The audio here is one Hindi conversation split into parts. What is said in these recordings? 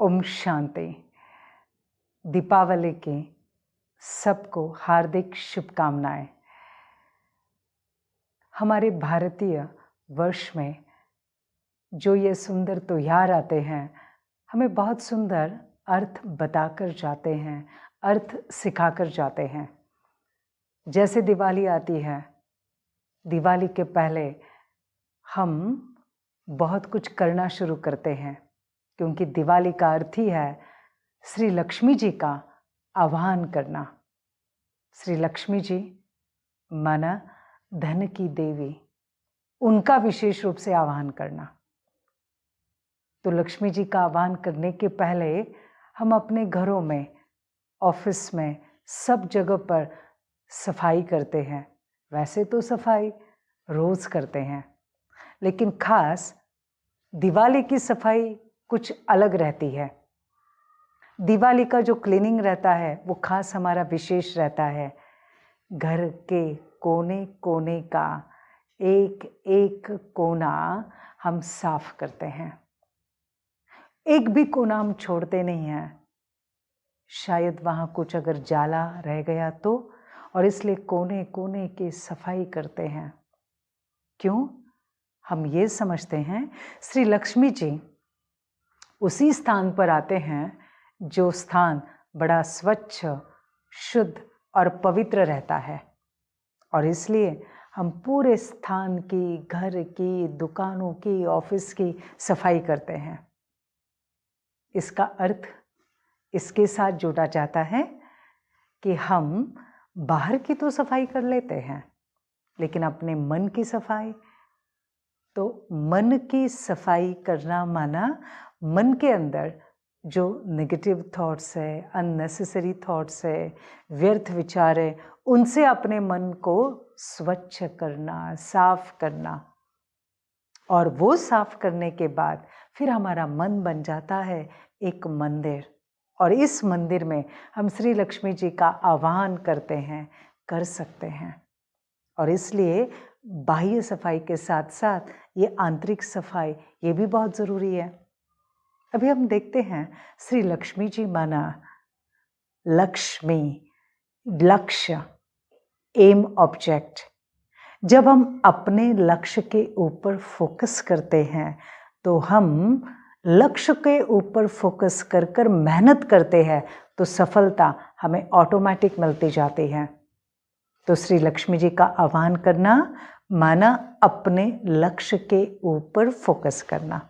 ओम शांति। दीपावली की सबको हार्दिक शुभकामनाएं। हमारे भारतीय वर्ष में जो ये सुंदर त्योहार आते हैं, हमें बहुत सुंदर अर्थ बताकर जाते हैं, अर्थ सिखाकर जाते हैं। जैसे दिवाली आती है, दिवाली के पहले हम बहुत कुछ करना शुरू करते हैं, क्योंकि दिवाली का अर्थ ही है श्री लक्ष्मी जी का आह्वान करना। श्री लक्ष्मी जी माना धन की देवी, उनका विशेष रूप से आह्वान करना। तो लक्ष्मी जी का आह्वान करने के पहले हम अपने घरों में, ऑफिस में, सब जगह पर सफाई करते हैं। वैसे तो सफाई रोज करते हैं, लेकिन खास दिवाली की सफाई कुछ अलग रहती है। दिवाली का जो क्लीनिंग रहता है वो खास हमारा विशेष रहता है। घर के कोने कोने का एक एक कोना हम साफ करते हैं, एक भी कोना हम छोड़ते नहीं हैं। शायद वहाँ कुछ अगर जाला रह गया तो, और इसलिए कोने कोने की सफाई करते हैं। क्यों? हम ये समझते हैं श्री लक्ष्मी जी उसी स्थान पर आते हैं जो स्थान बड़ा स्वच्छ, शुद्ध और पवित्र रहता है, और इसलिए हम पूरे स्थान की, घर की, दुकानों की, ऑफिस की सफाई करते हैं। इसका अर्थ इसके साथ जोड़ा जाता है कि हम बाहर की तो सफाई कर लेते हैं, लेकिन अपने मन की सफाई, तो मन की सफाई करना माना मन के अंदर जो नेगेटिव थॉट्स है, अननेसेसरी थॉट्स है, व्यर्थ विचार है, उनसे अपने मन को स्वच्छ करना, साफ करना। और वो साफ करने के बाद फिर हमारा मन बन जाता है एक मंदिर, और इस मंदिर में हम श्री लक्ष्मी जी का आह्वान करते हैं, कर सकते हैं। और इसलिए बाह्य सफाई के साथ साथ ये आंतरिक सफाई ये भी बहुत ज़रूरी है। अभी हम देखते हैं श्री लक्ष्मी जी माना लक्ष्मी, लक्ष्य, एम, ऑब्जेक्ट। जब हम अपने लक्ष्य के ऊपर फोकस करते हैं तो हम लक्ष्य के ऊपर फोकस कर कर मेहनत करते हैं तो सफलता हमें ऑटोमेटिक मिलती जाती है। तो श्री लक्ष्मी जी का आह्वान करना माना अपने लक्ष्य के ऊपर फोकस करना।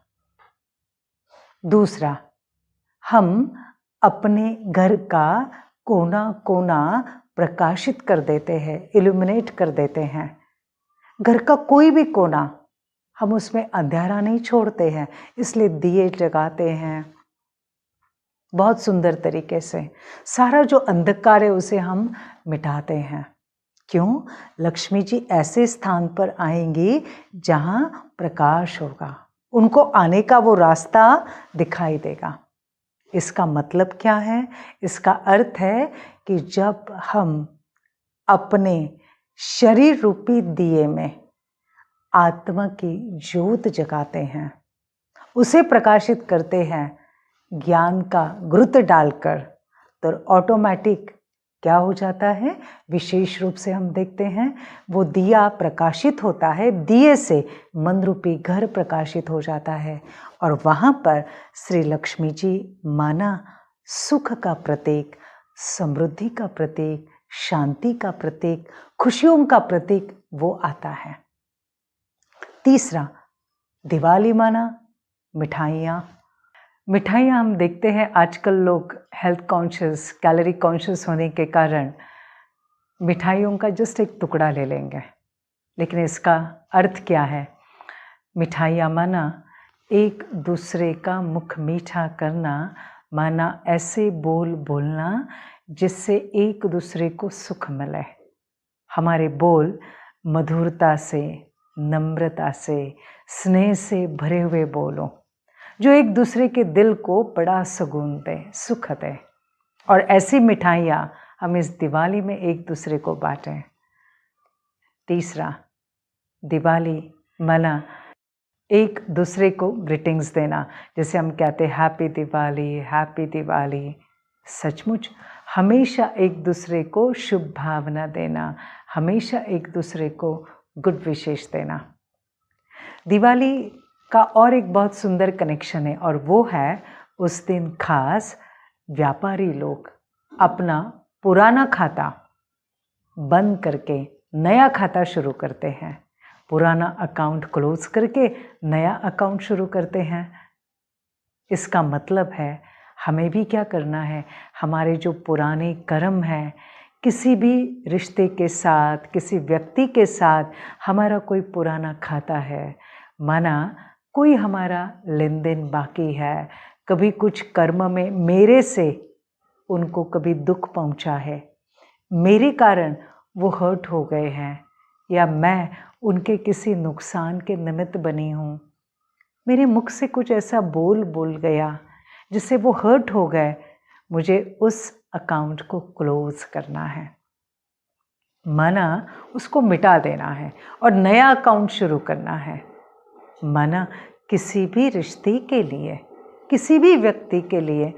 दूसरा, हम अपने घर का कोना कोना प्रकाशित कर देते हैं, इल्यूमिनेट कर देते हैं। घर का कोई भी कोना हम उसमें अंधेरा नहीं छोड़ते हैं, इसलिए दिए जगाते हैं बहुत सुंदर तरीके से। सारा जो अंधकार है उसे हम मिटाते हैं। क्यों? लक्ष्मी जी ऐसे स्थान पर आएंगी जहां प्रकाश होगा, उनको आने का वो रास्ता दिखाई देगा। इसका मतलब क्या है? इसका अर्थ है कि जब हम अपने शरीर रूपी दिए में आत्मा की ज्योत जगाते हैं, उसे प्रकाशित करते हैं ज्ञान का घृत डालकर, तो ऑटोमेटिक क्या हो जाता है? विशेष रूप से हम देखते हैं वो दिया प्रकाशित होता है, दिए से मन रूपी घर प्रकाशित हो जाता है, और वहाँ पर श्री लक्ष्मी जी माना सुख का प्रतीक, समृद्धि का प्रतीक, शांति का प्रतीक, खुशियों का प्रतीक वो आता है। तीसरा, दिवाली माना मिठाइयाँ। मिठाइयाँ हम देखते हैं आजकल लोग हेल्थ कॉन्शियस, कैलोरी कॉन्शियस होने के कारण मिठाइयों का जस्ट एक टुकड़ा ले लेंगे, लेकिन इसका अर्थ क्या है? मिठाइयाँ माना एक दूसरे का मुख मीठा करना, माना ऐसे बोल बोलना जिससे एक दूसरे को सुख मिले। हमारे बोल मधुरता से, नम्रता से, स्नेह से भरे हुए बोलो जो एक दूसरे के दिल को बड़ा सुकून दे, सुख दे। और ऐसी मिठाइयाँ हम इस दिवाली में एक दूसरे को बांटें। तीसरा, दिवाली माना एक दूसरे को ग्रीटिंग्स देना, जैसे हम कहते हैं हैप्पी दिवाली, हैप्पी दिवाली। सचमुच हमेशा एक दूसरे को शुभ भावना देना, हमेशा एक दूसरे को गुड विशेष देना। दिवाली का और एक बहुत सुंदर कनेक्शन है, और वो है उस दिन खास व्यापारी लोग अपना पुराना खाता बंद करके नया खाता शुरू करते हैं, पुराना अकाउंट क्लोज करके नया अकाउंट शुरू करते हैं। इसका मतलब है हमें भी क्या करना है, हमारे जो पुराने कर्म हैं, किसी भी रिश्ते के साथ, किसी व्यक्ति के साथ हमारा कोई पुराना खाता है, माना कोई हमारा लेन देन बाकी है, कभी कुछ कर्म में मेरे से उनको कभी दुख पहुंचा है, मेरे कारण वो हर्ट हो गए हैं, या मैं उनके किसी नुकसान के निमित्त बनी हूँ, मेरे मुख से कुछ ऐसा बोल गया जिससे वो हर्ट हो गए, मुझे उस अकाउंट को क्लोज करना है, माना उसको मिटा देना है और नया अकाउंट शुरू करना है। माना किसी भी रिश्ते के लिए, किसी भी व्यक्ति के लिए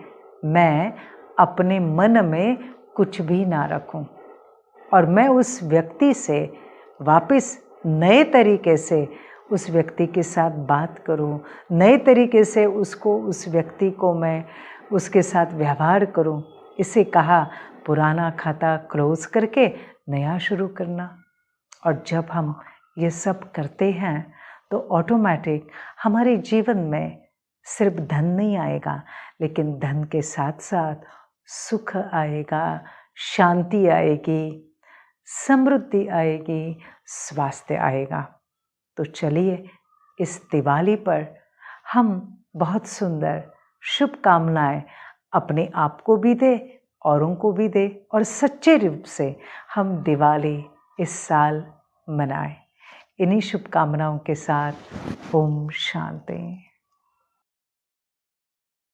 मैं अपने मन में कुछ भी ना रखूं, और मैं उस व्यक्ति से वापस नए तरीके से उस व्यक्ति के साथ बात करूं, नए तरीके से उस व्यक्ति को मैं उसके साथ व्यवहार करूं। इसे कहा पुराना खाता क्लोज करके नया शुरू करना। और जब हम ये सब करते हैं तो ऑटोमेटिक हमारे जीवन में सिर्फ धन नहीं आएगा, लेकिन धन के साथ साथ सुख आएगा, शांति आएगी, समृद्धि आएगी, स्वास्थ्य आएगा। तो चलिए इस दिवाली पर हम बहुत सुंदर शुभकामनाएं अपने आप को भी दें, औरों को भी दें, और सच्चे रूप से हम दिवाली इस साल मनाएं। इन्हीं शुभकामनाओं के साथ ओम शांति।